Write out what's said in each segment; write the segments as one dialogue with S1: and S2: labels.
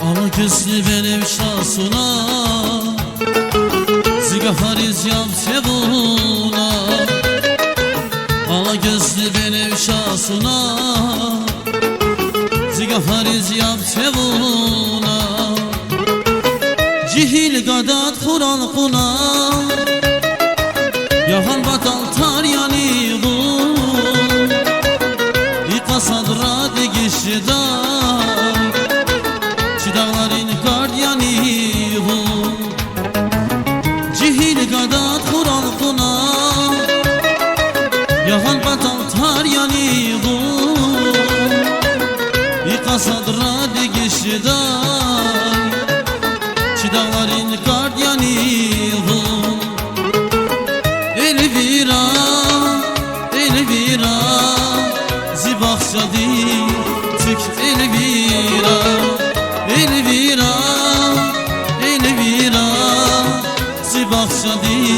S1: Ala gözlü benim şahsuna Zigafariz yap sevuna Ala gözlü benim şahsuna Zigafariz yap sevuna Cihil gadat kural kuna Yahan batal tar yani bu İkasadra degişda Çidağların gardiyani bu Cihil gadat kural kuna Yahan batal tar yani bu İkasadra degişda Çidağların gardiyani bu Elvira, Elvira Zibahşadi tük Elvira Elvira, Elvira Zibahşadi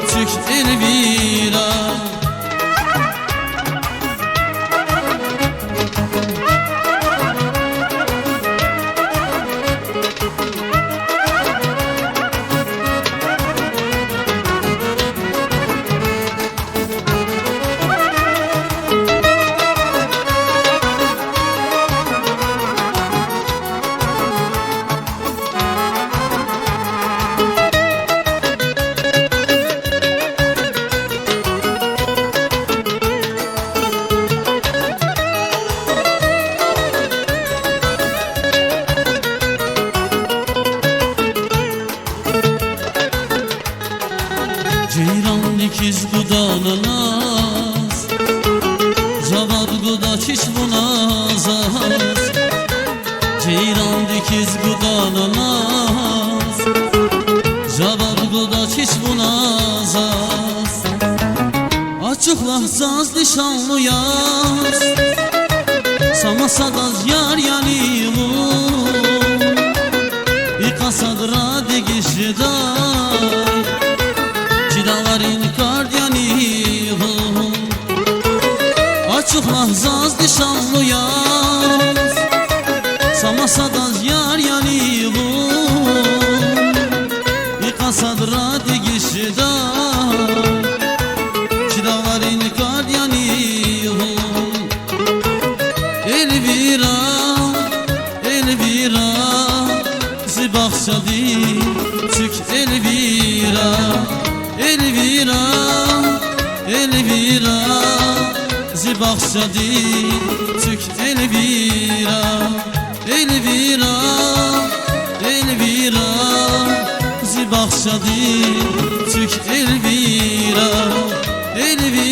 S1: tük Elvira Ceyran dikiz gudananaz Zavat guda çiş bunazaz Ceyran dikiz gudananaz Zavat guda çiş bunazaz Açık lahzaz nişanlı yaz Samasadaz yar yani bu İkasadra degişday Çidağların gardiyani bu Açık lahzaz nişanlı yaz Samasadaz yar yani bu İkasadra degişday Çidağların gardiyani bu Elvira, Elvira Zibahşadi tük Elvira Elvira, Elvira Zibahşadi tük Elvira Elvira, Elvira Zibahşadi tük Elvira Elvira